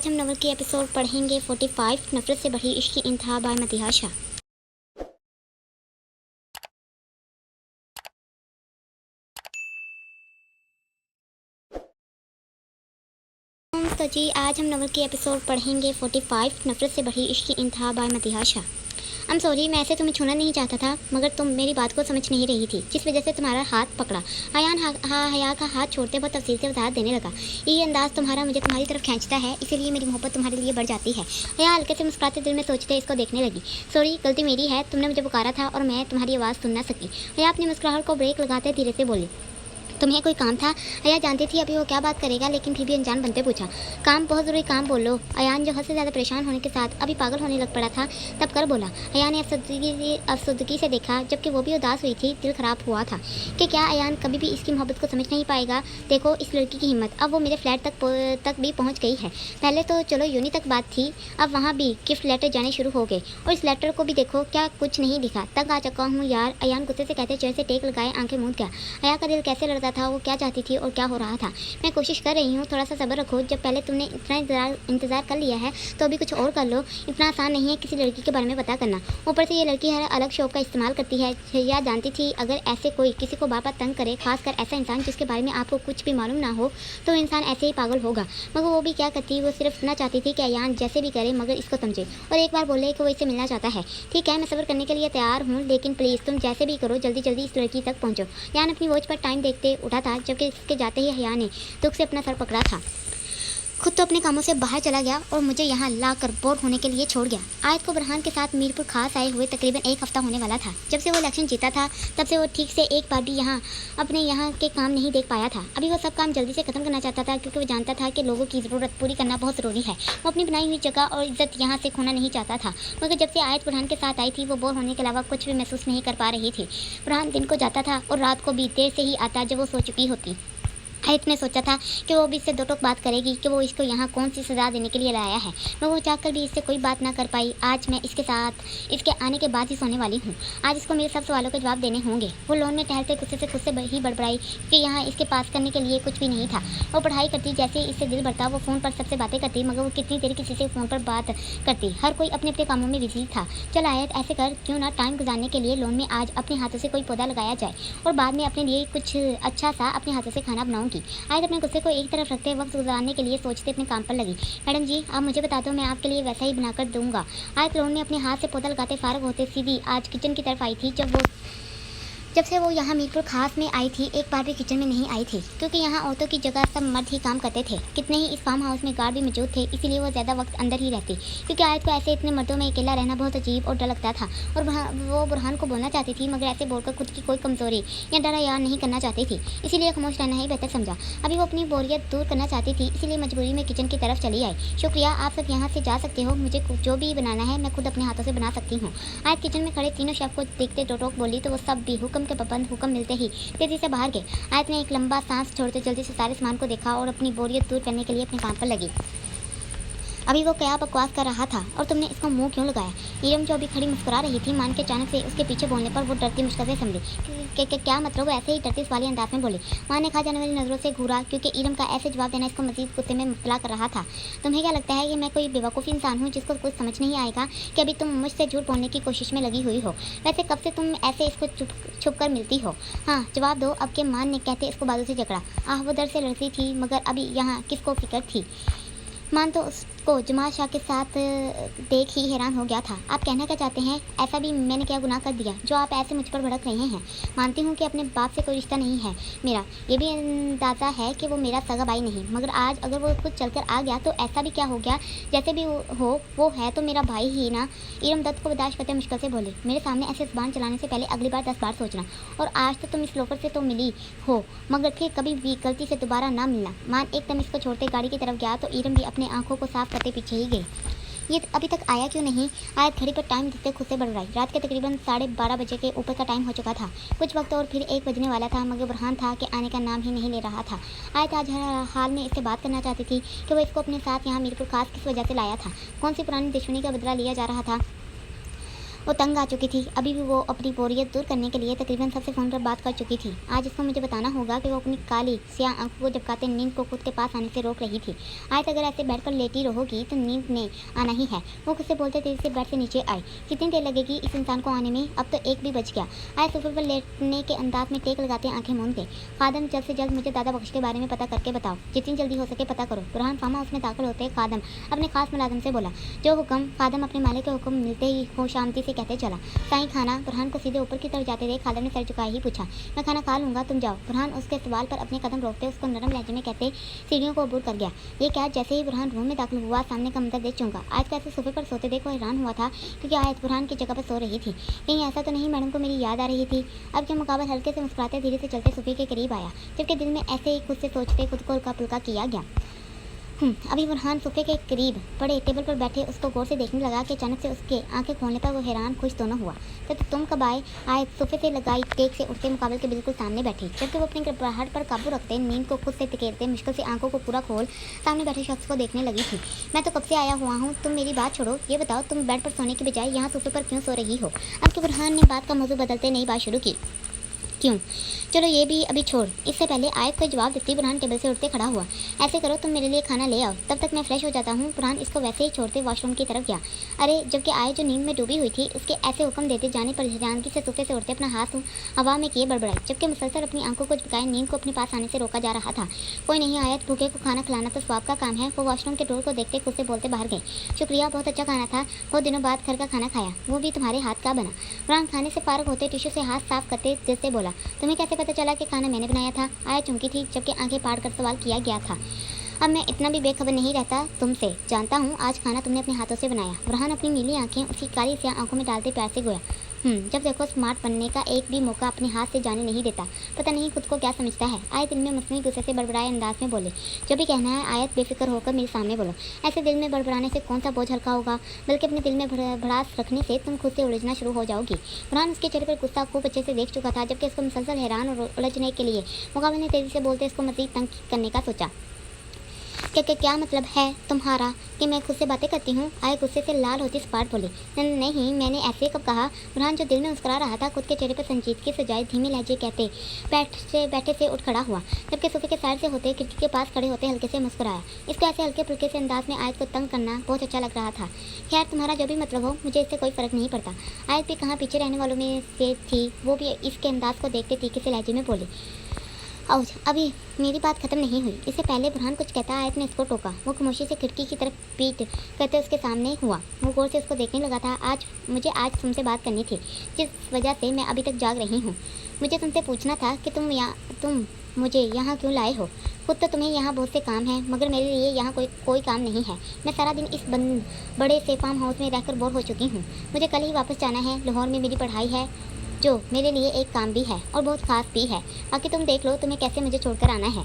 आज हम नॉवल की एपिसोड पढ़ेंगे 45 नफरत से बढ़ी इश्क की इंतहा बाय मतीहा शाह। तो जी आज हम नॉवल की एपिसोड पढ़ेंगे 45 नफरत से बढ़ी इश्क की इंतहा बाय मतीहा शाह। I'm सॉरी, मैं ऐसे तुम्हें छूना नहीं चाहता था, मगर तुम मेरी बात को समझ नहीं रही थी, जिस वजह से तुम्हारा हाथ पकड़ा। अयान हया का हाथ छोड़ते बहुत तफसील से वजाहत देने लगा। ये अंदाज तुम्हारा मुझे तुम्हारी तरफ खींचता है, इसीलिए मेरी मोहब्बत तुम्हारे लिए बढ़ जाती है। हया हल्के से मुस्कुराते दिल में सोचते इसको देखने लगी। सॉरी, गलती मेरी है, तुमने मुझे पुकारा था और मैं तुम्हारी आवाज़ सुन ना सकी। हया अपनी मुस्कुराहट को ब्रेक लगाते धीरे से बोली, तुम्हें कोई काम था? हया जानती थी अभी वो क्या बात करेगा, लेकिन फिर भी अनजान बनते पूछा, काम? बहुत ज़रूरी काम बोल लो। अयान जो हद से ज़्यादा परेशान होने के साथ अभी पागल होने लग पड़ा था, तब कर बोला। हया ने अफसुदगी से देखा, जबकि वो भी उदास हुई थी। दिल ख़राब हुआ था कि क्या अयान कभी भी इसकी मोहब्बत को समझ नहीं पाएगा। देखो इस लड़की की हिम्मत, अब वो मेरे फ्लैट तक भी पहुँच गई है। पहले तो चलो यूनी तक बात थी, अब वहाँ भी गिफ्ट लेटर जाने शुरू हो गए, और इस लेटर को भी देखो, क्या कुछ नहीं दिखा। तंग आ चुका हूँ यार। अयान गुस्से से कहते चेहरे से टेक लगाए आंखें मूंद गया। हया का दिल कैसे लड़ता था, वो क्या चाहती थी और क्या हो रहा था। मैं कोशिश कर रही हूँ, थोड़ा सा सब्र रखो। जब पहले तुमने इतना इंतज़ार कर लिया है तो अभी कुछ और कर लो। इतना आसान नहीं है किसी लड़की के बारे में पता करना। ऊपर से ये लड़की हर अलग शौक का इस्तेमाल करती है। या जानती थी अगर ऐसे कोई किसी को बार बार तंग करे, खासकर ऐसा इंसान जिसके बारे में आपको कुछ भी मालूम ना हो, तो इंसान ऐसे ही पागल होगा। मगर वो भी क्या करती, वो सिर्फ इतना चाहती थी कि अयान जैसे भी करे मगर इसको समझे, और एक बार बोले कि वो इससे मिलना चाहता है। ठीक है, मैं सब्र करने के लिए तैयार हूँ, लेकिन प्लीज़ तुम जैसे भी करो जल्दी जल्दी इस लड़की तक पहुँचो। अयान अपनी वॉच पर टाइम देखते उठा था, जबकि इसके जाते ही हया ने दुख से अपना सर पकड़ा था। खुद तो अपने कामों से बाहर चला गया और मुझे यहाँ ला कर बोर होने के लिए छोड़ गया। आयत को बुरहान के साथ मीरपुर खास आए हुए तकरीबन एक हफ्ता होने वाला था। जब से वो इलेक्शन जीता था तब से वो ठीक से एक बार भी अपने यहाँ के काम नहीं देख पाया था। अभी वो सब काम जल्दी से ख़त्म करना चाहता था, क्योंकि वो जानता था कि लोगों की ज़रूरत पूरी करना बहुत ज़रूरी है। वो अपनी बनाई हुई जगह और इज्जत यहाँ से खोना नहीं चाहता था। मगर जब से आयत बुरहान के साथ आई थी, वो बोर होने के अलावा कुछ भी महसूस नहीं कर पा रही थी। बुरहान दिन को जाता था और रात को भी देर से ही आता, जब वो सो चुकी होती। आयत ने सोचा था कि वो भी इससे दो टोक बात करेगी कि वो इसको यहाँ कौन सी सज़ा देने के लिए लाया है, मगर वो चाहकर भी इससे कोई बात ना कर पाई। आज मैं इसके साथ इसके आने के बाद ही सोने वाली हूँ। आज इसको मेरे सब सवालों के जवाब देने होंगे। वो लोन में टहलते गुस्से से खुद से ही बड़बड़ाई कि यहाँ इसके पास करने के लिए कुछ भी नहीं था। वो पढ़ाई करती, जैसे ही इससे दिल भरता वो फ़ोन पर सबसे बातें करती, मगर वो कितनी देर किसी से फ़ोन पर बात करती। हर कोई अपने अपने कामों में बिजी था। चल आयत, ऐसे कर, क्यों ना टाइम गुजारने के लिए लोन में आज अपने हाथों से कोई पौधा लगाया जाए, और बाद में अपने लिए कुछ अच्छा सा अपने हाथों से खाना बनाऊंगी। आयत अपने गुस्से को एक तरफ रखते वक्त गुजारने के लिए सोचते अपने काम पर लगी। मैडम जी, आप मुझे बता दो, मैं आपके लिए वैसा ही बनाकर दूंगा। आयत लोन में अपने हाथ से पौधा लगाते फारग होते सीधी आज किचन की तरफ आई थी। जब से वो यहाँ मीरपुर खास में आई थी, एक बार भी किचन में नहीं आई थी, क्योंकि यहाँ औरतों की जगह सब मर्द ही काम करते थे। कितने ही इस फार्म हाउस में गार्ड भी मौजूद थे, इसीलिए वो ज़्यादा वक्त अंदर ही रहती, क्योंकि आयत को ऐसे इतने मर्दों में अकेला रहना बहुत अजीब और डर लगता था। और वो बुरहान को बोलना चाहती थी, मगर ऐसे बोलकर खुद की कोई कमज़ोरी या डरा याद नहीं करना चाहती थी, इसीलिए खामोश रहना ही बेहतर समझा। अभी वो अपनी बोरियत दूर करना चाहती थी, इसीलिए मजबूरी में किचन की तरफ चली आई। शुक्रिया, आप सब यहाँ से जा सकते हो, मुझे जो भी बनाना है मैं खुद अपने हाथों से बना सकती हूँ। आयत किचन में खड़े तीनों शेफ को देखते टोक बोली, तो वो सब भी हुक्म के पाबंद हुक्म ही तेजी से बाहर गए। आयत ने एक लंबा सांस छोड़ते जल्दी से सारे सामान को देखा और अपनी बोरियत दूर करने के लिए अपने काम पर लगी। अभी वो क्या बकवास कर रहा था, और तुमने इसको मुंह क्यों लगाया? ईरम जो अभी खड़ी मुस्कुरा रही थी, मान के अचानक से उसके पीछे बोलने पर वो डरती मुश्किल से समझी क्या मतलब। वो ऐसे ही डरती वाले अंदाज में बोली। माँ ने खा जाने वाली नज़रों से घूरा, क्योंकि ईरम का ऐसे जवाब देना इसको मजीद गुस्से में मुब्तला कर रहा था। तुम्हें क्या लगता है कि मैं कोई बेवकूफ़ी इंसान हूँ जिसको कुछ समझ नहीं आएगा कि अभी तुम मुझसे झूठ बोलने की कोशिश में लगी हुई हो? वैसे कब से तुम ऐसे इसको छुप कर मिलती हो? हाँ जवाब दो। अब के मान ने कहते इसको बाजू से जकड़ा। वो डर से लड़ती थी, मगर अभी यहाँ किसको फिक्र थी? मान तो उसको जमाल शाह के साथ देख ही हैरान हो गया था। आप कहना क्या चाहते हैं? ऐसा भी मैंने क्या गुनाह कर दिया जो आप ऐसे मुझ पर भड़क रहे हैं? मानती हूँ कि अपने बाप से कोई रिश्ता नहीं है मेरा, ये भी अंदाज़ा है कि वो मेरा सगा भाई नहीं, मगर आज अगर वो खुद चलकर आ गया तो ऐसा भी क्या हो गया? जैसे भी हो वो है तो मेरा भाई ही ना। ईरम दत्त को बर्दाश्त करते मुश्किल से बोले, मेरे सामने ऐसे ज़बान चलाने से पहले अगली बार 10 बार सोचना, और आज तो तुम इस लोफर से तो मिली हो, मगर फिर कभी भी गलती से दोबारा ना मिलना। मान एकदम इसको छोड़ते गाड़ी की तरफ गया, तो ईरम भी अपने आंखों को साफ करते पीछे ही गई। ये अभी तक आया क्यों नहीं? आयत घड़ी पर टाइम देखते खुद से बढ़ रही। रात के तकरीबन 12:30 बजे के ऊपर का टाइम हो चुका था। कुछ वक्त और फिर 1 बजने वाला था, मगर बुरहान था कि आने का नाम ही नहीं ले रहा था। आयत आज हर हाल में इससे बात करना चाहती थी कि वो इसको अपने साथ यहाँ मीरपुर खास किस वजह से लाया था, कौन सी पुरानी दुश्मनी का बदला लिया जा रहा था। वो तंग आ चुकी थी। अभी भी वो अपनी बोरियत दूर करने के लिए तकरीबन सबसे फ़ोन पर बात कर चुकी थी। आज उसको मुझे बताना होगा कि वो अपनी काली स्याह आंखों को झपकाते नींद को खुद के पास आने से रोक रही थी। आज अगर ऐसे बेड पर लेटी रहोगी तो नींद ने आना ही है। वो खुद से बोलते तेजी से बेड से नीचे आई। कितनी देर लगेगी इस इंसान को आने में? अब तो 1 भी बज गया। आए सोफे पर लेटने के अंदाज में टेक लगाते आंखें मूंद गए। खादम, जल्द से जल्द मुझे दादा बख्श के बारे में पता करके बताओ। जितनी जल्दी हो सके पता करो। बुरहान फार्म हाउस में दाखिल होते खादम अपने खास मुलाजिम से बोला। जो हुक्म। खादम अपने मालिक के हुक्म मिलते ही खुशामदी से कहते चला। साईं खाना। बुरहान को सीधे ऊपर की तरफ जाते देख खादम ने सर झुकाए ही पूछा। मैं खाना खा लूँगा, तुम जाओ। बुरहान उसके सवाल पर अपने कदम रोकते उसको नरम लहजे में कहते सीढ़ियों को अबूर कर गया। ये क्या? जैसे ही बुरहान रूम में दाखिल हुआ सामने का मंजर देख चूंगा। आज को ऐसे सोफे पर सोते देख वो हैरान हुआ था क्योंकि आज बुरहान की जगह पर सो रही थी। कहीं ऐसा तो नहीं मैडम को मेरी याद आ रही थी? अब के मुकाबले हल्के से मुस्कुराते धीरे से चलते सोफे के करीब आया, जबकि दिल में ऐसे ही खुद से सोचते खुद को हल्का फुल्का किया गया। अभी बुरहान सोफे के करीब पड़े टेबल पर बैठे उसको गौर से देखने लगा कि अचानक से उसके आंखें खोलने पर वो हैरान खुश दोनों हुआ। तो तुम कब आए? सोफे से लगाई टेक से उठते मुकाबले के बिल्कुल सामने बैठी, जबकि वो अपनी घबराहट पर काबू रखते नींद को खुद से तिकेरते मुश्किल से आंखों को पूरा खोल सामने बैठे शख्स को देखने लगी थी। मैं तो कब से आया हुआ हूँ, तुम मेरी बात छोड़ो। ये बताओ तुम बेड पर सोने के बजाय यहाँ सोफे पर क्यों सो रही हो? अब के बुरहान ने बात का मौजू बदलते नई बात शुरू की। क्यों? चलो ये भी अभी छोड़। इससे पहले आयत को जवाब देती बुरहान टेबल से उठते खड़ा हुआ। ऐसे करो तुम मेरे लिए खाना ले आओ, तब तक मैं फ्रेश हो जाता हूँ। बुरहान इसको वैसे ही छोड़ते वॉशरूम की तरफ गया। अरे, जबकि आयत जो नींद में डूबी हुई थी उसके ऐसे हुक्म देते जाने पर हैरानगी से सोफे से उठते अपना हाथ हवा में किए बड़बड़ाई, जबकि मुसलसल अपनी आंखों को झपकाए नींद को अपने पास आने से रोका जा रहा था। कोई नहीं आयत, भूखे को खाना खिलाना तो स्वाब का काम है। वो वॉशरूम के डोर को देखते खुद से बोलते बाहर गए। शुक्रिया, बहुत अच्छा खाना था। बहुत दिनों बाद घर का खाना खाया, वो भी तुम्हारे हाथ का बना। बुरहान खाने से फारग होते टिश्यू से हाथ साफ करते दिल से बोला। तुम्हें कैसे पता चला कि खाना मैंने बनाया था? आया चुमकी थी, जबकि आंखें फाड़ कर सवाल किया गया था। अब मैं इतना भी बेखबर नहीं रहता तुमसे। जानता हूँ आज खाना तुमने अपने हाथों से बनाया। बुरहान अपनी नीली आंखें उसकी काली स्याह आंखों में डालते प्यार से गोया। जब देखो स्मार्ट बनने का एक भी मौका अपने हाथ से जाने नहीं देता। पता नहीं खुद को क्या समझता है। आयत दिल में मसनूई गुस्से से बड़बड़ाए अंदाज में बोले। जब भी कहना है आयत बेफिक्र होकर मेरे सामने बोलो। ऐसे दिल में बड़बड़ाने से कौन सा बोझ हल्का होगा, बल्कि अपने दिल में भड़ास रखने से तुम खुद से उलझना शुरू हो जाओगी। बुरहान उसके चेहरे पर गुस्सा खूब अच्छे से देख चुका था, जबकि उसको मुसलसल हैरान और उलझने के लिए मुकाबले ने तेजी से बोलते इसको मजीद तंग करने का सोचा। क्या मतलब है तुम्हारा कि मैं खुद से बातें करती हूँ? आए गुस्से से लाल होती स्पाट बोली। नहीं, मैंने ऐसे कब कहा? बुरहान जो दिल में मुस्कुरा रहा था खुद के चेहरे पर संजीदगी से जाए धीमे लहजे कहते बैठे से उठ खड़ा हुआ, जबकि सोफे के साइड से होते खिड़की के पास खड़े होते हल्के से मुस्कुराया। इसको ऐसे हल्के फुल्के से अंदाज में आयत को तंग करना बहुत अच्छा लग रहा था। खैर तुम्हारा जो भी मतलब हो, मुझे इससे कोई फ़र्क नहीं पड़ता। आयत भी कहाँ पीछे रहने वालों में से थी, वो भी इसके अंदाज को देखते तीखे से लहजे में बोली। अभी मेरी बात खत्म नहीं हुई। इससे पहले बुरहान कुछ कहता आयत ने इसको टोका। वो खामोशी से खिड़की की तरफ पीट करते उसके सामने हुआ। वो गौर से उसको देखने लगा था। मुझे आज तुमसे बात करनी थी, जिस वजह से मैं अभी तक जाग रही हूँ। मुझे तुमसे पूछना था कि तुम मुझे यहाँ क्यों लाए हो? खुद तो तुम्हें यहाँ बहुत से काम हैं, मगर मेरे लिए यहाँ कोई काम नहीं है। मैं सारा दिन इस बड़े से फार्म हाउस में रहकर बोर हो चुकी हूँ। मुझे कल ही वापस जाना है। लाहौर में मेरी पढ़ाई है, जो मेरे लिए एक काम भी है और बहुत ख़ास भी है। बाकी तुम देख लो तुम्हें कैसे मुझे छोड़कर आना है।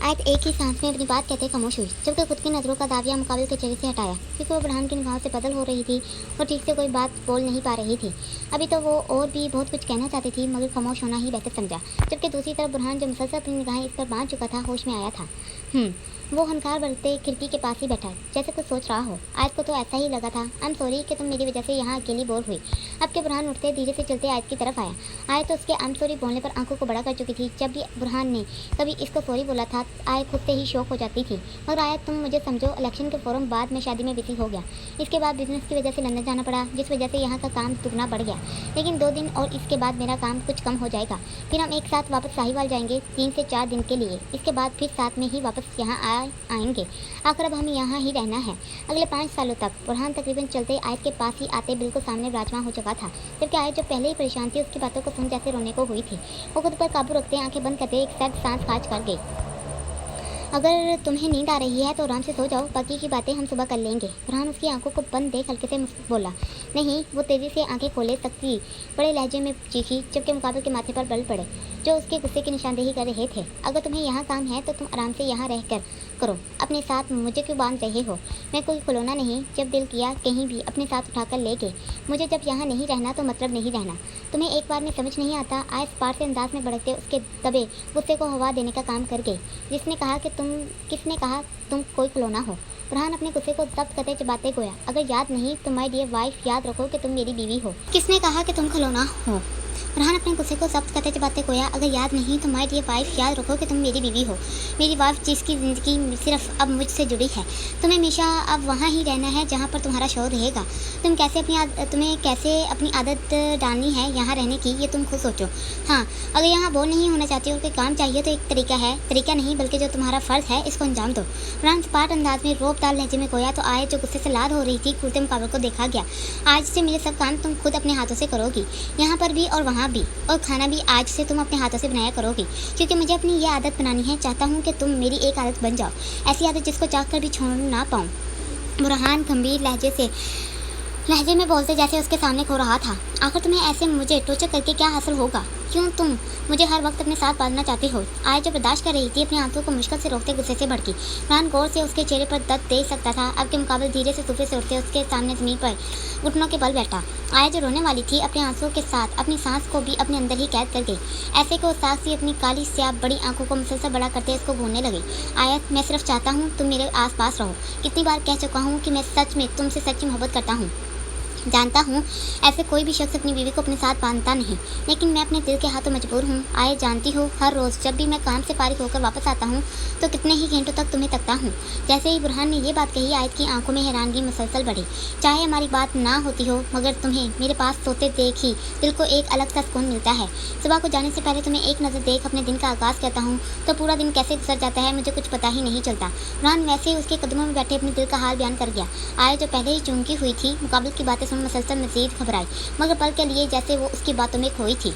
आयत एक ही सांस में अपनी बात कहते खामोश हुई, जबकि खुद की नज़रों का दाविया मुकाबले के चेहरे से हटाया, क्योंकि वो बुरहान की निगाहों से बदल हो रही थी और ठीक से कोई बात बोल नहीं पा रही थी। अभी तो वो और भी बहुत कुछ कहना चाहती थी, मगर खामोश होना ही बेहतर समझा। जबकि दूसरी तरफ बुरहान जो मुसलसल अपनी निगाहें इस पर बांध चुका था होश में आया था। वो हंकार बरतते खिड़की के पास ही बैठा जैसे कुछ सोच रहा हो। आयत को तो ऐसा ही लगा था। आई एम सॉरी कि तुम मेरी वजह से यहाँ अकेली बोर हुई। अब के बुरहान उठते धीरे से चलते आयत की तरफ आया। आयत तो उसके आई एम सॉरी बोलने पर आंखों को बड़ा कर चुकी थी। जब भी बुरहान ने कभी इसको सॉरी बोला था आयत खुद से ही शौक हो जाती थी। मगर आयत तुम मुझे समझो, इलेक्शन के फौरन बाद मैं शादी में बिजी हो गया। इसके बाद बिजनेस की वजह से लंदन जाना पड़ा, जिस वजह से यहाँ का काम दुगना बढ़ गया। लेकिन 2 दिन और इसके बाद मेरा काम कुछ कम हो जाएगा। फिर हम एक साथ वापस साहिवाल जाएंगे 3 से 4 दिन के लिए। इसके बाद फिर साथ में ही वापस यहाँ आएंगे। आखिर अब हमें यहाँ ही रहना है अगले 5 सालों तक। बुरहान तकरीबन चलते आयत के पास ही आते बिल्कुल सामने विराजमान हो चुका था, जबकि आयत जो पहले ही परेशान थी उसकी बातों को सुन जैसे रोने को हुई थी। वो खुद पर काबू रखते आंखें बंद करते एक सर्द सांस खाज कर गई। अगर तुम्हें नींद आ रही है तो आराम से सो जाओ, बाकी की बातें हम सुबह कर लेंगे। बुरहान उसकी आंखों को बंद देख हल्के से बोला। नहीं। वो तेज़ी से आंखें खोले सकती बड़े लहजे में चीखी, जबकि मुकाबले के माथे पर बल पड़े जो उसके गुस्से की निशानदेही कर रहे थे। अगर तुम्हें यहाँ काम है तो तुम आराम से यहाँ रह कर करो, अपने साथ मुझे क्यों बांध रहे हो? मैं कोई खिलौना नहीं, जब दिल किया कहीं भी अपने साथ उठाकर ले गए। मुझे जब यहाँ नहीं रहना तो मतलब नहीं रहना। तुम्हें एक बार में समझ नहीं आता? आयस पार से अंदाज में बढ़ते उसके दबे गुस्से को हवा देने का काम कर गए। किसने कहा तुम कोई खिलौना हो? बुरहान अपने गुस्से को जब्त करते चबाते गोया, अगर याद नहीं तो माय डियर वाइफ, याद रखो कि तुम मेरी बीवी हो। किसने कहा कि तुम खिलौना हो? बुरहान अपने गुस्से को जब्त करते चबाते गोया, अगर याद नहीं तो माय डियर वाइफ, याद रखो कि तुम मेरी बीवी हो। मेरी वाइफ जिसकी ज़िंदगी सिर्फ अब मुझसे जुड़ी है। तुम्हें हमेशा अब वहाँ ही रहना है जहाँ पर तुम्हारा शौहर रहेगा। तुम्हें कैसे अपनी आदत डालनी है यहाँ रहने की, ये तुम खुद सोचो। हाँ, अगर यहाँ बोर नहीं होना चाहती और कोई काम चाहिए तो एक तरीका नहीं बल्कि जो तुम्हारा फ़र्ज़ है इसको अंजाम दो। बुरहान सपाट अंदाज में रोबदार लहजे में गोया तो आयत जो गुस्से से लाद हो रही थी कूदते मुकाबले को देखा गया। आज से मेरे सब काम तुम खुद अपने हाथों से करोगी, यहाँ पर भी और वहाँ भी, और खाना भी आज से तुम अपने हाथों से बनाया करोगी, क्योंकि मुझे अपनी ये आदत बनानी है। चाहता हूँ कि तुम मेरी एक आदत बन जाओ, ऐसी आदत जिसको चाह कर भी छोड़ ना पाऊँ। बुरहान गंभीर लहजे में बोलते जैसे उसके सामने खो रहा था। आखिर तुम्हें ऐसे मुझे टॉर्चर करके क्या हासिल होगा? क्यों तुम मुझे हर वक्त अपने साथ बांधना चाहती हो? आय जो बर्दाश्त कर रही थी अपनी आंखों को मुश्किल से रोकते गुस्से से भड़की। बुरहान गौर से उसके चेहरे पर दर्द देख सकता था। अब के मुकाबले धीरे से सोफे से उठते उसके सामने ज़मीन पर घुटनों के बल बैठा। आय जो रोने वाली थी अपने आंसुओं के साथ अपनी सांस को भी अपने अंदर ही कैद कर गई। ऐसे को साक्षी अपनी काली स्याह बड़ी आंखों को मुसलसल बड़ा करते इसको घूरने लगी। आयत, मैं सिर्फ चाहता हूँ तुम मेरे आस पास रहो। कितनी बार कह चुका हूँ कि मैं सच में तुमसे सच्ची मोहब्बत करता हूँ। जानता हूँ ऐसे कोई भी शख्स अपनी बीवी को अपने साथ बांधता नहीं, लेकिन मैं अपने दिल के हाथों मजबूर हूँ। आए, जानती हो हर रोज़ जब भी मैं काम से फारिग होकर वापस आता हूँ तो कितने ही घंटों तक तुम्हें तकता हूँ। जैसे ही बुरहान ने ये बात कही आयत की आंखों में हैरानगी मुसलसल बढ़ी। चाहे हमारी बात ना होती हो, मगर तुम्हें मेरे पास सोते देख ही दिल को एक अलग सा सुकून मिलता है। सुबह को जाने से पहले तुम्हें एक नज़र देख अपने दिन का आगाज़ करता हूँ तो पूरा दिन कैसे गुजर जाता है मुझे कुछ पता ही नहीं चलता। बुरहान वैसे ही उसके कदमों में बैठे अपने दिल का हाल बयान कर गया। आय जो पहले ही चौंकी हुई थी मुकाबले की बातें सुन मुसलसल मज़ीद घबराई, मगर पल के लिए जैसे वो उसकी बातों में खोई थी।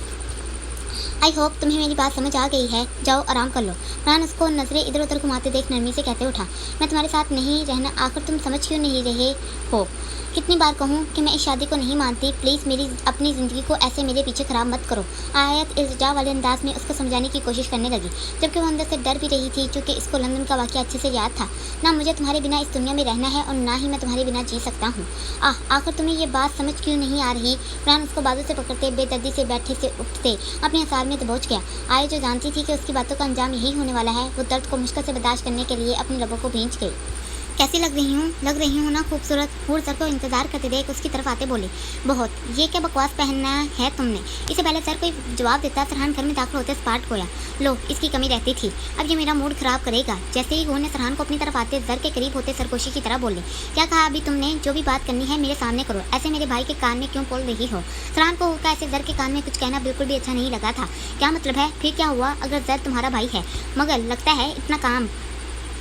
आई होप तुम्हें मेरी बात समझ आ गई है, जाओ आराम कर लो। बुरहान उसको नज़रें इधर उधर घुमाते देख नरमी से कहते उठा, मैं तुम्हारे साथ नहीं रहना, आखिर तुम समझ क्यों नहीं रहे हो? कितनी बार कहूँ कि मैं इस शादी को नहीं मानती, प्लीज़ मेरी अपनी ज़िंदगी को ऐसे मेरे पीछे ख़राब मत करो। आयत इल्तिजा वाले अंदाज में उसको समझाने की कोशिश करने लगी, जबकि वो अंदर से डर भी रही थी क्योंकि इसको लंदन का वाक़या अच्छे से याद था। ना मुझे तुम्हारे बिना इस दुनिया में रहना है और ना ही मैं तुम्हारे बिना जी सकता हूँ। आखिर तुम्हें ये बात समझ क्यों नहीं आ रही? बुरहान उसको बाजू से पकड़ते बेदर्दी से बैठे से उठते अपने हसार में दबोच गया। आय जो जानती थी कि उसकी बातों का अंजाम यही होने वाला है, वो दर्द को मुश्किल से बर्दाश्त करने के लिए अपने लबों को भींच गई। कैसी लग रही हूँ ना खूबसूरत? हूर सर को इंतज़ार करते देख उसकी तरफ आते बोले, बहुत। ये क्या बकवास पहनना है तुमने? इससे पहले सर कोई जवाब देता सरहान घर में दाखिल होते स्पाट गोया, लो इसकी कमी रहती थी, अब ये मेरा मूड ख़राब करेगा। जैसे ही हूर ने सरहान को अपनी तरफ आते जर के करीब होते सरगोशी की तरह बोले, क्या कहा अभी तुमने? जो भी बात करनी है मेरे सामने करो, ऐसे मेरे भाई के कान में क्यों बोल रही हो? सरहान को हूर का ऐसे जर के कान में कुछ कहना बिल्कुल भी अच्छा नहीं लगा था। क्या मतलब है? फिर क्या हुआ अगर जर तुम्हारा भाई है? मगर लगता है इतना काम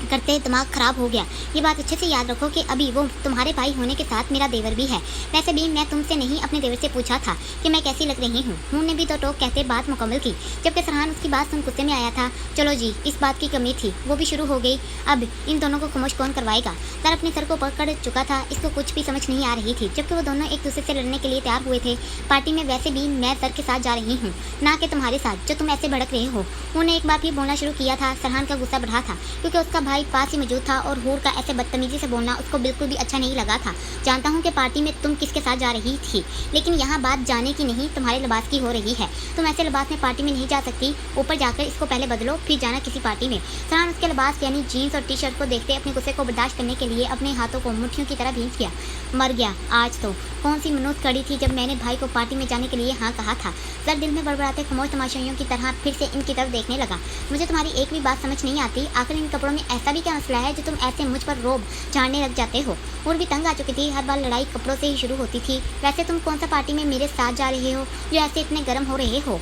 करते दिमाग ख़राब हो गया। ये बात अच्छे से याद रखो कि अभी वो तुम्हारे भाई होने के साथ मेरा देवर भी है। वैसे भी मैं तुमसे नहीं अपने देवर से पूछा था कि मैं कैसी लग रही हूँ। हूँ ने भी तो टोक कहते बात मुकम्मल की, जबकि सरहान उसकी बात सुन गुस्से में आया था। चलो जी, इस बात की कमी थी वो भी शुरू हो गई, अब इन दोनों को खामोश कौन करवाएगा? सर अपने सर को पकड़ चुका था, इसको कुछ भी समझ नहीं आ रही थी, जबकि वो दोनों एक दूसरे से लड़ने के लिए तैयार हुए थे। पार्टी में वैसे भी मैं सर के साथ जा रही हूँ, ना कि तुम्हारे साथ जो तुम ऐसे भड़क रहे हो। उन्होंने एक बार भी बोलना शुरू किया था। सरहान का गुस्सा बढ़ा था क्योंकि उसका भाई पास ही मौजूद था और हूर का ऐसे बदतमीजी से बोलना उसको बिल्कुल भी अच्छा नहीं लगा था। जानता हूँ कि पार्टी में तुम किसके साथ जा रही थी, लेकिन यहाँ बात जाने की नहीं तुम्हारे लिबास की हो रही है। तुम ऐसे लिबास में पार्टी में नहीं जा सकती, ऊपर जाकर इसको पहले बदलो फिर जाना किसी पार्टी में। सरहान उसके लिबास यानी जीन्स और टी शर्ट को देखते अपने गुस्से को बर्दाश्त करने के लिए अपने हाथों को मुट्ठियों की तरह भींच गया। मर गया आज तो। कौन सी मनूत कड़ी थी जब मैंने भाई को पार्टी में जाने के लिए हाँ कहा था। सर दिल में बड़बड़ाते खामोश तमाशाइयों की तरह फिर से इनकी तरफ देखने लगा। मुझे तुम्हारी एक भी बात समझ नहीं आती, आखिर इन कपड़ों में ऐसा भी क्या मसला है जो तुम ऐसे मुझ पर रोब झाड़ने लग जाते हो? और भी तंग आ चुकी थी, हर बार लड़ाई कपड़ों से ही शुरू होती थी। वैसे तुम कौन सा पार्टी में मेरे साथ जा रहे हो जो ऐसे इतने गर्म हो रहे हो?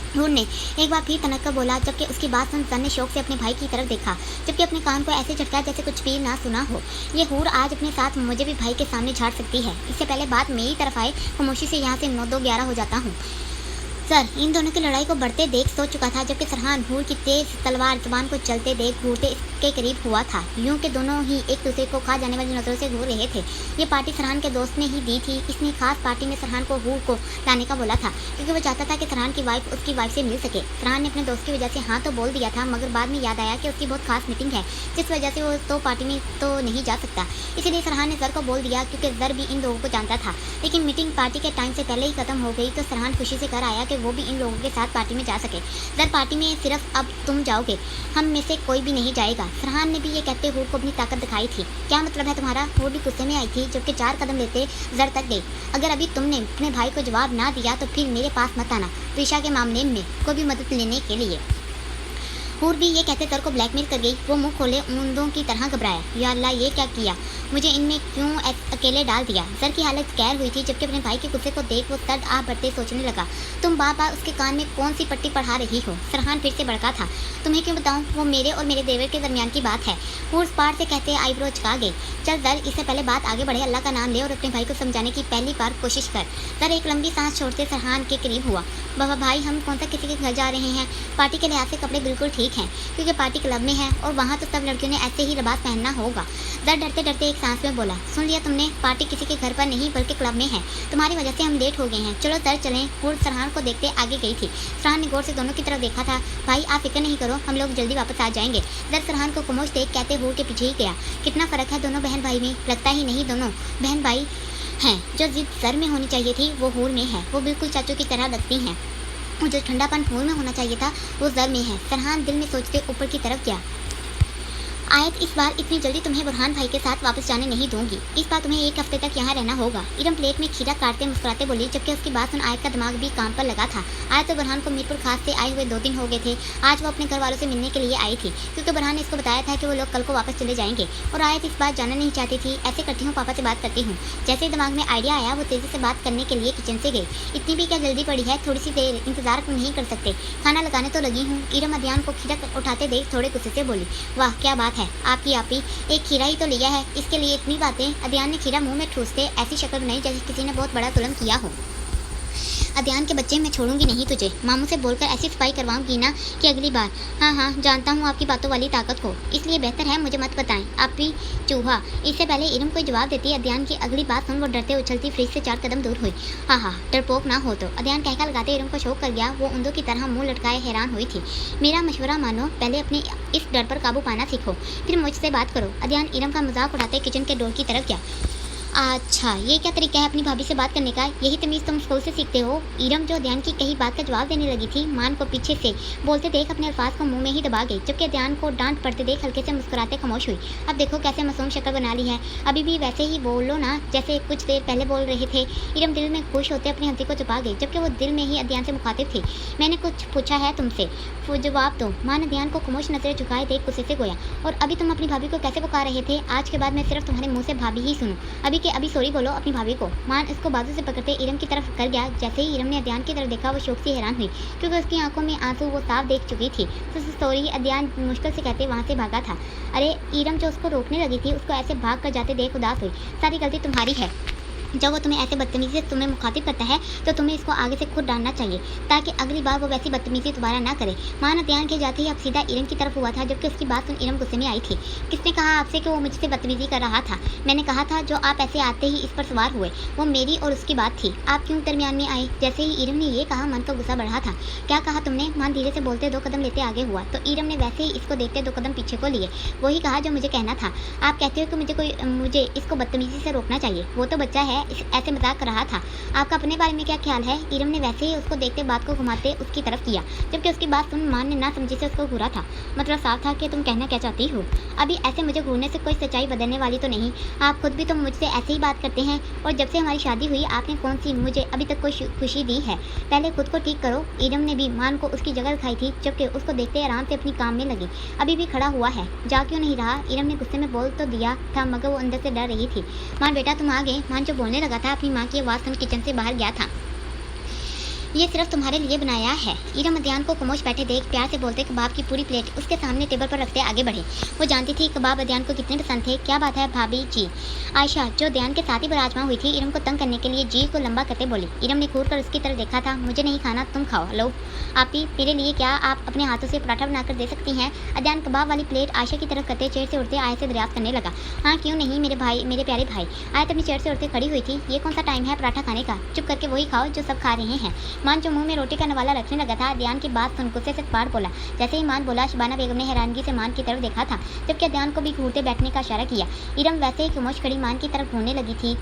हूर ने एक बार फिर तनक कर बोला, जबकि उसकी बात सुन सर ने शौक से अपने भाई की तरफ देखा, जबकि अपने कान को ऐसे झटका जैसे कुछ भी ना सुना हो। ये हूर आज अपने साथ मुझे भी भाई के सामने झाड़ सकती है। इससे पहले बात मेरी तरफ आए खामोशी से यहाँ से 9-2-11 हो जाता हूँ। सर इन दोनों की लड़ाई को बढ़ते देख सोच चुका था, जबकि सरहान हूर की तेज तलवार जुबान को चलते देख घूरते इसके करीब हुआ था। यूं के दोनों ही एक दूसरे को खा जाने वाली नजरों से घूर रहे थे। ये पार्टी सरहान के दोस्त ने ही दी थी। इसने खास पार्टी में सरहान को हूर को लाने का बोला था क्योंकि वो चाहता था कि सरहान की वाइफ उसकी वाइफ से मिल सके। सरहान ने अपने दोस्त की वजह से हाँ तो बोल दिया था, मगर बाद में याद आया कि उसकी बहुत खास मीटिंग है जिस वजह से वो तो पार्टी में तो नहीं जा सकता। इसीलिए सरहान ने जर को बोल दिया क्योंकि जर भी इन लोगों को जानता था। लेकिन मीटिंग पार्टी के टाइम से पहले ही खत्म हो गई तो सरहान खुशी से घर आया कि ताकि वो भी इन लोगों के साथ पार्टी में जा सके। जर पार्टी में सिर्फ अब तुम जाओगे, हम में से कोई भी नहीं जाएगा। फरहान ने भी ये कहते हूर को अपनी ताकत दिखाई थी। क्या मतलब है तुम्हारा? हूर भी गुस्से में आई थी, जबकि 4 कदम लेते जर तक गई। अगर अभी तुमने अपने भाई को जवाब ना दिया तो फिर मेरे पास मत आना प्रीशा के मामले में कोई भी मदद लेने के लिए। हूर भी ये कहते तर को ब्लैकमेल कर गई। वो मुंह खोले ऊँटों की तरह घबराया। या अल्लाह, ये क्या किया? मुझे इनमें क्यों अकेले डाल दिया? सर की हालत कैर हुई थी, जबकि अपने भाई के गुस्से को देख वो तर्द आ बढ़ते सोचने लगा। तुम बार बार उसके कान में कौन सी पट्टी पढ़ा रही हो? फरहान फिर से भड़का था। तुम्हें क्यों बताऊं? वो मेरे और मेरे देवर के दरमियान की बात है। हूर पार से कहते आईब्रो चका गई। चल जर, इससे पहले बात आगे बढ़े, अल्लाह का नाम ले और अपने भाई को समझाने की पहली बार कोशिश कर। जर एक लंबी सांस छोड़ते फरहान के करीब हुआ। बाबा भाई, हम कौन सा किसी के घर जा रहे हैं? पार्टी के लिहाज से कपड़े बिल्कुल ठीक हैं, क्योंकि पार्टी क्लब में है और वहाँ तो सब लड़कियों ने ऐसे ही लिबास पहनना होगा। जर डरते डरते एक सांस में बोला, सुन लिया तुमने? पार्टी किसी के घर पर नहीं बल्कि क्लब में है। तुम्हारी वजह से हम लेट हो गए हैं। चलो सर चलें। हूर फरहान को देखते आगे गई थी। फरहान ने गौर से दोनों की तरफ देखा था। भाई आप फिक्र नहीं करो, हम लोग जल्दी वापस आ जाएंगे। जर फरहान को खामोश देख कहते हूर के पीछे ही गया। कितना फ़र्क है दोनों बहन भाई में? लगता ही नहीं दोनों बहन भाई हैं। जो जिद सर में होनी चाहिए थी वो हूर में है। वो बिल्कुल चाचू की तरह लगती हैं। जो ठंडापन हूर में होना चाहिए था वो जर में है। फरहान दिल में सोचते ऊपर की तरफ गया। आयत, इस बार इतनी जल्दी तुम्हें बुरहान भाई के साथ वापस जाने नहीं दूंगी। इस बार तुम्हें 1 हफ्ते तक यहाँ रहना होगा। इरम प्लेट में खीरा काटते मुस्कुराते बोली, जबकि उसकी बात सुन आयत का दिमाग भी काम पर लगा था। आयत और बुरहान को मीरपुर खास से आए हुए 2 दिन हो गए थे। आज वो अपने घर वालों से मिलने के लिए आई थी, क्योंकि बुरहान ने इसको बताया था कि वो लोग कल को वापस चले जाएंगे और आयत इस बार जाना नहीं चाहती थी। ऐसे करती हूँ, पापा से बात करती हूँ। जैसे ही दिमाग में आइडिया आया वो तेज़ी से बात करने के लिए किचन से गई। इतनी भी क्या जल्दी पड़ी है? थोड़ी सी देर इंतजार नहीं कर सकते? खाना लगाने तो लगी हूँ। इरम अदयान को खीरा उठाते देख थोड़े गुस्से से बोली, वाह क्या बात है आपकी आप एक खीरा ही तो लिया है, इसके लिए इतनी बातें? अदयान ने खीरा मुंह में ठूसते ऐसी शक्ल बनाई जैसे किसी ने बहुत बड़ा जुल्म किया हो। अदयान के बच्चे, मैं छोड़ूंगी नहीं तुझे। मामू से बोलकर ऐसी सफाई करवाऊंगी ना कि अगली बार। हाँ हाँ, जानता हूँ आपकी बातों वाली ताकत को, इसलिए बेहतर है मुझे मत बताएं। आप भी चूहा। इससे पहले इरम कोई जवाब देती अदयान की अगली बात सुन वो डरते उछलती फ्रिज से 4 कदम दूर हुई। हाँ हाँ, डरपोक ना हो तो। अदयान कहका लगाते इरम को शौक कर गया। वो ऊँधों की तरह मुँह लटकाए हैरान हुई थी। मेरा मशवरा मानो, पहले अपने इस डर पर काबू पाना सीखो, फिर मुझसे बात करो। अदयान इरम का मजाक उड़ाते किचन के डोर की तरफ गया। अच्छा, ये क्या तरीका है अपनी भाभी से बात करने का? यही तमीज़ तुम स्कूल से सीखते हो? इरम जो अदयान की कही बात का जवाब देने लगी थी, मान को पीछे से बोलते देख अपने अल्फाज को मुंह में ही दबा गई, जबकि अदयान को डांट पड़ते देख हल्के से मुस्कुराते खामोश हुई। अब देखो कैसे मासूम शक्ल बना ली है, अभी भी वैसे ही बोलो ना जैसे कुछ देर पहले बोल रहे थे। इरम दिल में खुश होते अपनी हंसी को छुपा गई, जबकि वो दिल में ही अदयान से मुखातिब थी। मैंने कुछ पूछा है तुमसे, जवाब दो। मान अदयान को खामोश नजरें झुकाए देख गुस्से से गोया। और अभी तुम अपनी भाभी को कैसे पुकार रहे थे? आज के बाद मैं सिर्फ तुम्हारे मुँह से भाभी ही सुनूं। अभी के अभी सॉरी बोलो अपनी भाभी को। मान इसको बाजू से पकड़ते इरम की तरफ कर गया। जैसे ही इरम ने अदयान की तरफ देखा वो शौक से हैरान हुई, क्योंकि उसकी आंखों में आंसू वो साफ देख चुकी थी। तो सॉरी अदयान मुश्किल से कहते वहाँ से भागा था। अरे इरम जो उसको रोकने लगी थी उसको ऐसे भाग कर जाते देख उदास हुई। सारी गलती तुम्हारी है। जब वो तुम्हें ऐसे बदतमीजी से तुम्हें मुखातिब करता है तो तुम्हें इसको आगे से खुद डांटना चाहिए, ताकि अगली बार वो वैसी बदतमीजी दोबारा ना करे। मान अदयान के जाते ही अब सीधा इरम की तरफ हुआ था, जबकि उसकी बात सुन इरम गुस्से में आई थी। किसने कहा आपसे कि वो मुझसे बदतमीजी कर रहा था? मैंने कहा था जो आप ऐसे आते ही इस पर सवार हुए, वो मेरी और उसकी बात थी। आप क्यों दरमियान में आए? जैसे ही इरम ने ये कहा मन का गुस्सा बढ़ा था। क्या कहा तुमने? मान धीरे से बोलते 2 कदम लेते आगे हुआ, तो इरम ने वैसे ही इसको देखते 2 कदम पीछे को लिए। वही कहा जो मुझे कहना था। आप कहते हो कि मुझे इसको बदतमीजी से रोकना चाहिए। वो तो बच्चा है, ऐसे मजाक कर रहा था। आपका अपने बारे में क्या ख्याल है? इरम ने वैसे ही उसको देखते बात को घुमाते उसकी तरफ किया, जबकि उसकी बात सुन मान ने ना समझी से उसको घूरा था। मतलब साफ था कि तुम कहना क्या चाहती हो। अभी ऐसे मुझे घूरने से कोई सच्चाई बदलने वाली तो नहीं। आप खुद भी तो मुझसे ऐसे ही बात करते हैं, और जब से हमारी शादी हुई आपने कौन सी मुझे अभी तक कोई खुशी दी है? पहले खुद को ठीक करो। इरम ने भी मान को उसकी जगह दिखाई थी, जबकि उसको देखते आराम से अपनी काम में लगी। अभी भी खड़ा हुआ है, जा क्यों नहीं रहा? इरम ने गुस्से में बोल तो दिया था, मगर वो अंदर से डर रही थी। मान बेटा तुम आ गए। मान जो बोलने लगा था अपनी माँ की आवाज़ सुन किचन से बाहर गया था। ये सिर्फ तुम्हारे लिए बनाया है। इरम अदयान को खामोश बैठे देख प्यार से बोलते कबाब की पूरी प्लेट उसके सामने टेबल पर रखते आगे बढ़े। वो जानती थी कबाब अदयान को कितने पसंद थे। क्या बात है भाभी जी? आयशा जो अदयान के साथ ही बराजमान हुई थी इरम को तंग करने के लिए जी को लंबा करते बोली। इरम ने घूर कर उसकी तरफ देखा था। मुझे नहीं खाना, तुम खाओ। लो आप ही मेरे लिए क्या आप अपने हाथों से पराठा बनाकर दे सकती हैं? अदयान कबाब वाली प्लेट आयशा की तरफ करते चेयर से उड़ते आय से दरियाफ्त करने लगा। हाँ क्यों नहीं मेरे भाई, मेरे प्यारे भाई। आयत अपनी चेयर से उड़ते खड़ी हुई थी। ये कौन सा टाइम है पराठा खाने का? चुप करके वही खाओ जो सब खा रहे हैं। मान जो मुंह में रोटी का नवाला रखने लगा था अदयान की बात सुन गुस्से से पार बोला। जैसे ही मान बोला शबाना बेगम ने हैरानगी से मान की तरफ देखा था, जबकि अदयान को भी घूरते बैठने का इशारा किया। इरम वैसे ही खामोश खड़ी मान की तरफ घूरने लगी थी।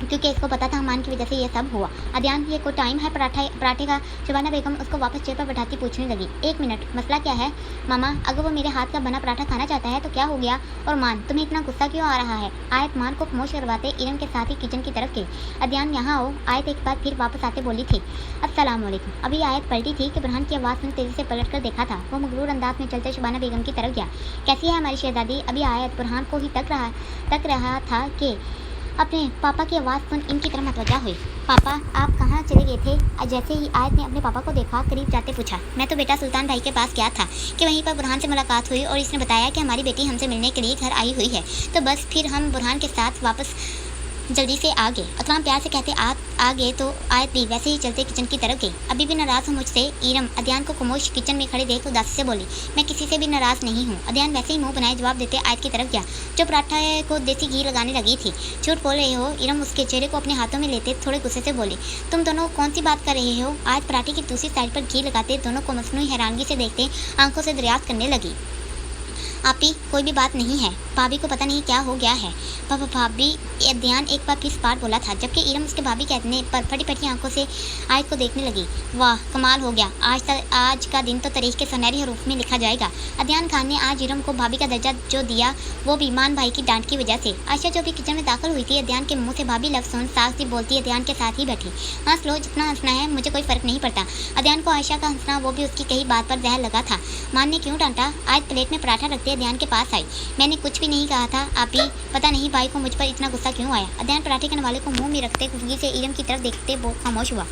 क्योंकि इसको पता था अमान की वजह से ये सब हुआ। अदयान, ये कोई टाइम है पराठे का? शबाना बेगम उसको वापस चेयर पर बैठाती पूछने लगी। एक मिनट, मसला क्या है मामा? अगर वो मेरे हाथ का बना पराठा खाना चाहता है तो क्या हो गया? और मान, तुम्हें इतना गुस्सा क्यों आ रहा है? आयत मान को खामोश करवाते इरम के साथ ही किचन की तरफ गई। अदयान, यहाँ आओ। आयत एक बार फिर वापस आते बोली थी। अस्सलाम वालेकुम। अभी आयत पलटी थी कि बुरहान की आवाज़ सुन तेजी से पलट कर देखा था। वो मगरूर अंदाज में चलते शबाना बेगम की तरफ गया। कैसी है हमारी शहजादी? अभी आयत बुरहान को ही तक रहा था कि अपने पापा की आवाज़ सुन इनकी तरफ मतवजा हुई। पापा, आप कहाँ चले गए थे? जैसे ही आयत ने अपने पापा को देखा, करीब जाते पूछा। मैं तो बेटा सुल्तान भाई के पास गया था कि वहीं पर बुरहान से मुलाकात हुई और इसने बताया कि हमारी बेटी हमसे मिलने के लिए घर आई हुई है, तो बस फिर हम बुरहान के साथ वापस जल्दी से आ गए। अकराम प्यार से कहते आ गए तो आयत भी वैसे ही चलते किचन की तरफ गई। अभी भी नाराज़ हूँ मुझसे? इरम अदयान को खामोश किचन में खड़े देख उदासी से बोली। मैं किसी से भी नाराज़ नहीं हूँ। अदयान वैसे ही मुंह बनाए जवाब देते आयत की तरफ गया, जो पराठा को देसी घी लगाने लगी थी। झूठ बोल रहे हो? इरम उसके चेहरे को अपने हाथों में लेते थोड़े गुस्से से बोली। तुम दोनों कौन सी बात कर रहे हो? आयत पराठे की दूसरी साइड पर घी लगाते दोनों को मसनूई हैरानगी से देखते आंखों से दरियाफ्त करने लगी। आपी, कोई भी बात नहीं है। भाभी को पता नहीं क्या हो गया है। भाभी, अदयान एक बार फिर स्पार्ट बोला था, जबकि इरम उसके भाभी कहने पर फटी फटी आंखों से आयत को देखने लगी। वाह, कमाल हो गया। आज का दिन तो तारीख के सुनहरी हरूफ में लिखा जाएगा। अदयान खान ने आज इरम को भाभी का दर्जा जो दिया, वो भी ईमान भाई की डांट की वजह से। आयशा जो भी किचन में दाखिल हुई थी, अदयान के मुंह से भाभी लफ्ज़ सुन सास सी बोलती अदयान के साथ ही बैठी। हंस लो, जितना हंसना है, मुझे कोई फ़र्क नहीं पड़ता। अदयान को आयशा का हंसना, वो भी उसकी कही बात पर जहर लगा था। मान ने क्यों डांटा? आयत प्लेट में पराठा रखते अदयान के पास आई। मैंने कुछ भी नहीं कहा था आपी, पता नहीं भाई को मुझ पर इतना गुस्सा क्यों आया? अदयान पराठे खाने वाले को मुंह में रखते खुशगी से इरम की तरफ देखते वो खामोश हुआ।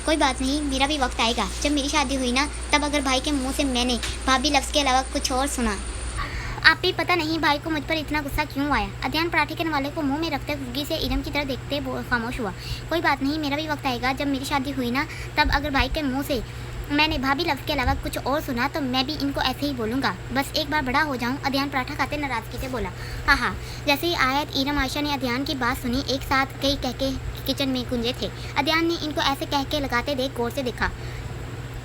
कोई बात नहीं, मेरा भी वक्त आएगा। जब मेरी शादी हुई ना, तब अगर भाई के मुंह से मैंने भाभी लफ्ज़ के अलावा कुछ और सुना। आप भी पता नहीं भाई को मुझ पर इतना गुस्सा क्यों आया? अदयान पराठे खाने वाले को मुंह में रखते खुशगी से इरम की तरफ देखते वो खामोश हुआ। कोई बात नहीं, मेरा भी वक्त आएगा। जब मेरी शादी हुई ना, तब अगर भाई के मुंह से मैंने भाभी लफ्ज़ के अलावा कुछ और सुना तो मैं भी इनको ऐसे ही बोलूँगा। बस एक बार बड़ा हो जाऊँ। अदयान पराठा खाते नाराज़गी से बोला। हाँ, जैसे ही आयत, इरम, आयशा ने अदयान की बात सुनी, एक साथ कई कह के किचन में गूंजे थे। अदयान ने इनको ऐसे कह के लगाते देख गौर से देखा,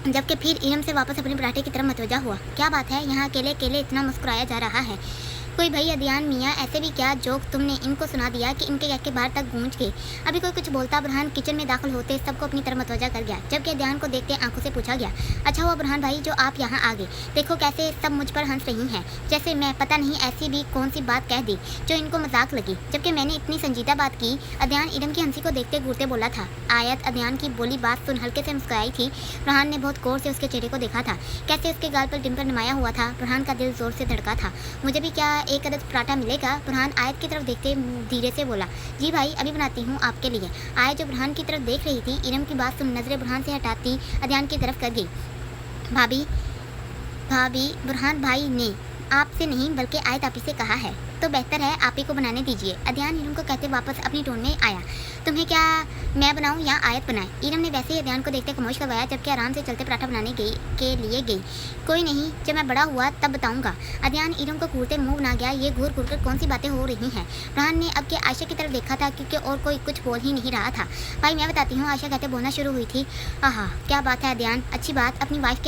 जबकि फिर इरम से वापस अपने पराठे की तरफ मतवजा हुआ। क्या बात है, यहाँ अकेले अकेले इतना मुस्कुराया जा रहा है? कोई भाई अदयान मियाँ, ऐसे भी क्या जोक तुमने इनको सुना दिया कि इनके कह के बाहर तक गूंज गए? अभी कोई कुछ बोलता बुरहान किचन में दाखिल होते सबको अपनी तरफ मतवजा कर गया, जबकि अदयान को देखते आंखों से पूछा गया। अच्छा हुआ बुरहान भाई जो आप यहाँ आ गए। देखो कैसे सब मुझ पर हंस रही हैं, जैसे मैं पता नहीं ऐसी भी कौन सी बात कह दी जो इनको मजाक लगी, जबकि मैंने इतनी संजीदा बात की। अदयान इरम की हंसी को देखते घूरते बोला था। आयत अदयान की बोली बात सुन हल्के से मुस्कुराई थी। बुरहान ने बहुत गौर से उसके चेहरे को देखा था, कैसे उसके गाल पर डिम्पल नुमाया हुआ था। बुरहान का दिल जोर से धड़का था। मुझे भी क्या एक अदद पराठा मिलेगा? बुरहान आयत की तरफ देखते धीरे से बोला। जी भाई, अभी बनाती हूँ आपके लिए। आयत जो बुरहान की तरफ देख रही थी, इरम की बात सुन नजरें बुरहान से हटाती अदयान की तरफ कर गई। भाभी, बुरहान भाई ने आपसे नहीं बल्कि आयत आपी से कहा है, तो बेहतर है आप ही को बनाने दीजिए। अदयान इरम को कहते वापस अपनी टोन में आया। तुम्हें क्या मैं बनाऊं या आयत बनाए? इरम ने वैसे ही अदयान को देखते खामोश करवाया, जबकि आराम से चलते पराठा बनाने के लिए गई। कोई नहीं, जब मैं बड़ा हुआ तब बताऊंगा। अदयान इरम को घूरते मुंह बना गया। ये घूर घूर कर कौन सी बातें हो रही हैं? बुरहान ने अब के आयशा की तरफ देखा था, क्योंकि और कोई कुछ बोल ही नहीं रहा था। भाई मैं बताती हूँ, आयशा कहते बोलना शुरू हुई थी। आहा, क्या बात है अदयान, अच्छी बात। अपनी वाइफ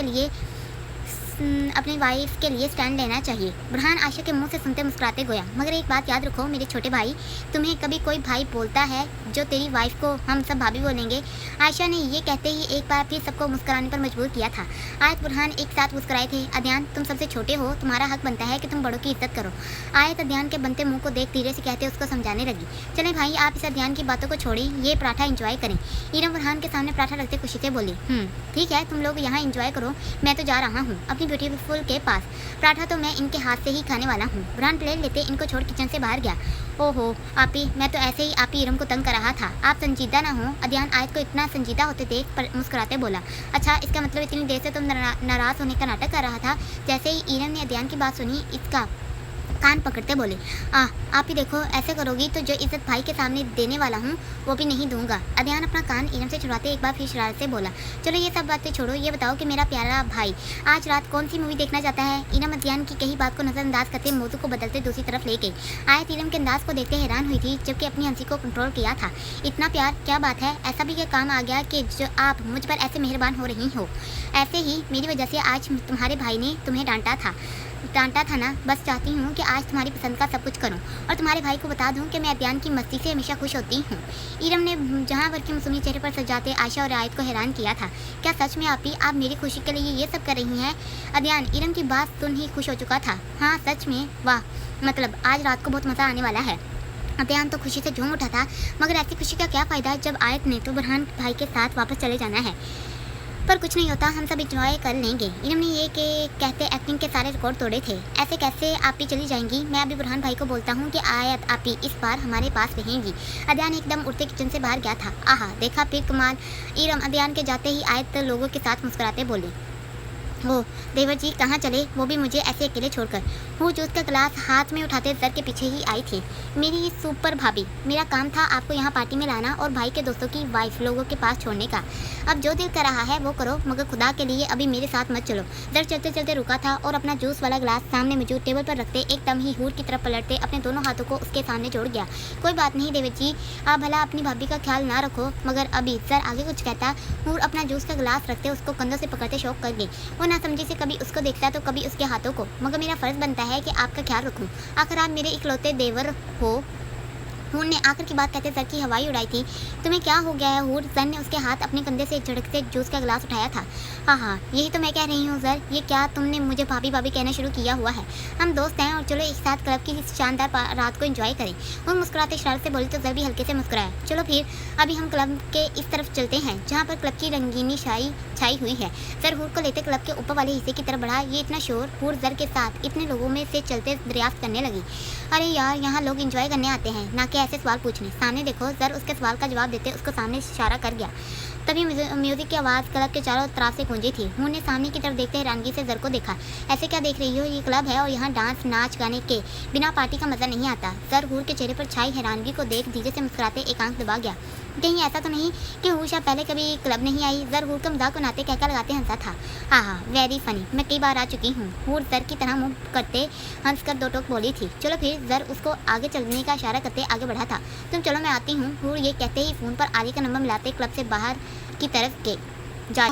के लिए स्टैंड लेना चाहिए। बुरहान आयशा के मुंह से सुनते मुस्कुराते गोया। मगर एक बात याद रखो मेरे छोटे भाई, तुम्हें कभी कोई भाई बोलता है जो तेरी वाइफ को हम सब भाभी बोलेंगे? आयशा ने ये कहते ही एक बार फिर सबको मुस्कुराने पर मजबूर किया था। आयत बुरहान एक साथ मुस्कुराए थे। अदयान, तुम सबसे छोटे हो, तुम्हारा हक बनता है कि तुम बड़ों की इज्जत करो। आयत अदयान के बनते मुंह को देख धीरे से कहते उसको समझाने लगी। चलें भाई, आप इस अदयान की बातों को छोड़ें, ये पराठा इंजॉय करें। इरम बुरहान के सामने पराठा रखते खुशी से बोली। ठीक है, तुम लोग यहाँ इंजॉय करो, मैं तो जा रहा हूँ अपनी ब्यूटीफुल के पास। पराठा तो मैं इनके हाथ से ही खाने वाला हूँ। बुरहान प्लेट लेते इनको छोड़ किचन से बाहर गया। ओहो आपी, मैं तो ऐसे ही आपी इरम को तंग कर रहा था, आप संजीदा ना हो। अदयान आयत को इतना संजीदा होते देख मुस्कुराते बोला। अच्छा, इसका मतलब इतनी देर से तुम नाराज़ होने का नाटक कर रहा था? जैसे ही इरम ने अदयान की बात सुनी, इसका कान पकड़ते बोले। आप ही देखो, ऐसे करोगी तो जो इज्जत भाई के सामने देने वाला हूँ वो भी नहीं दूंगा। अदयान अपना कान इरम से छुड़ाते एक बार फिर शरारत से बोला। चलो ये सब बातें छोड़ो, ये बताओ कि मेरा प्यारा भाई आज रात कौन सी मूवी देखना चाहता है? इरम अदयान की कही बात को नज़रअंदाज करते मौजू को बदलते दूसरी तरफ ले गई। आयत इरम के अंदाज को देखते हैरान हुई थी, जबकि अपनी हंसी को कंट्रोल किया था। इतना प्यार, क्या बात है? ऐसा भी क्या काम आ गया कि जो आप मुझ पर ऐसे मेहरबान हो रही हो? ऐसे ही मेरी वजह से आज तुम्हारे भाई ने तुम्हें डांटा था। डांटा था ना, बस चाहती हूँ कि आज तुम्हारी पसंद का सब कुछ करूँ और तुम्हारे भाई को बता दूँ कि मैं अद्यान की मस्ती से हमेशा खुश होती हूँ। ईरम ने जहाँ भर के मासूमी चेहरे पर सजाते आयशा और आयत को हैरान किया था। क्या सच में आप मेरी खुशी के लिए ये सब कर रही हैं? अद्यान ईरम की बात सुन ही खुश हो चुका था। हाँ सच में, वाह, मतलब आज रात को बहुत मज़ा आने वाला है। अद्यान तो खुशी से झूम उठा था, मगर ऐसी खुशी का क्या फ़ायदा जब आयत ने तो बुरहान भाई के साथ वापस चले जाना है। पर कुछ नहीं होता, हम सब इंजॉय कर लेंगे। इन्होंने ये के कहते एक्टिंग के सारे रिकॉर्ड तोड़े थे। ऐसे कैसे आप ही चली जाएंगी? मैं अभी बुरहान भाई को बोलता हूँ कि आयत आप ही इस बार हमारे पास रहेंगी। अद्यान एकदम उड़ते किचन से बाहर गया था। आहा, देखा फिर कमाल। ईरम अद्यान के जाते ही आयत लोगों के साथ मुस्कुराते बोली, वो देवर जी कहाँ चले, वो भी मुझे ऐसे अकेले छोड़कर। वो जूस का गिलास हाथ में उठाते जर के पीछे ही आई थी। मेरी सुपर भाभी, मेरा काम था आपको यहाँ पार्टी में लाना और भाई के दोस्तों की वाइफ लोगों के पास छोड़ने का। अब जो दिल कर रहा है वो करो, मगर खुदा के लिए अभी मेरे साथ मत चलो। जर चलते चलते रुका था और अपना जूस वाला गिलास सामने मौजूद टेबल पर रखते एकदम ही हूर की तरफ पलटते अपने दोनों हाथों को उसके सामने जोड़ गया। कोई बात नहीं देवर जी, आप भला अपनी भाभी का ख्याल ना रखो। मगर अभी जर आगे कुछ कहता, हूर अपना जूस का गिलास रखते उसको कंधों से पकड़ते शौक कर गई। वो ना समझी से कभी उसको देखता तो कभी उसके हाथों को। मगर मेरा फर्ज बनता है कि आपका ख्याल रखूं, आखिर आप मेरे इकलौते देवर हो। हूर ने आखिर की बात कहते सर की हवाई उड़ाई थी। तुम्हें क्या हो गया है हूर? जर ने उसके हाथ अपने कंधे से झटक से जूस का गिलास उठाया था। हाँ, यही तो मैं कह रही हूँ जर, ये क्या तुमने मुझे भाभी भाभी कहना शुरू किया हुआ है? हम दोस्त हैं और चलो एक साथ क्लब की शानदार रात को एंजॉय करें। हूर मुस्कुराते शरारत से बोली तो जर भी हल्के से मुस्कुराया। चलो फिर अभी हम क्लब के इस तरफ चलते हैं जहाँ पर क्लब की रंगीनी छाई हुई है। जर हूर को लेते क्लब के ऊपर वाले हिस्से की तरफ बढ़ा। ये इतना शोर, हूर जर के साथ इतने लोगों में से चलते दरियाफ्त करने लगी। अरे यार, यहाँ लोग एंजॉय करने आते हैं, ना कि ऐसे सवाल पूछने। सामने देखो। जर उसके सवाल का जवाब देते उसको सामने इशारा कर गया। तभी म्यूजिक की आवाज़ क्लब के चारों तरफ से गूंजी थी। हूर ने सामने की तरफ देखते हैरानगी से जर को देखा। ऐसे क्या देख रही हो? ये क्लब है और यहाँ डांस नाच गाने के बिना पार्टी का मज़ा नहीं आता। जर हूर के चेहरे पर छाई हैरानगी को देख धीरे से मुस्कुराते एक आंख दबा गया। कहीं ऐसा तो नहीं कि हूर शाह पहले कभी क्लब नहीं आई? जर हूर का मजाक बनाते कहकर लगाते हंसा था। हाँ, वेरी फनी, मैं कई बार आ चुकी हूँ। हूर जर की तरह मुंह करते हंस कर दो टोक बोली थी। चलो फिर। जर उसको आगे चलने का इशारा करते आगे बढ़ा था। तुम चलो, मैं आती हूँ। हूर ये कहते ही फ़ोन पर आली का नंबर मिलाते क्लब से बाहर की तरफ के जा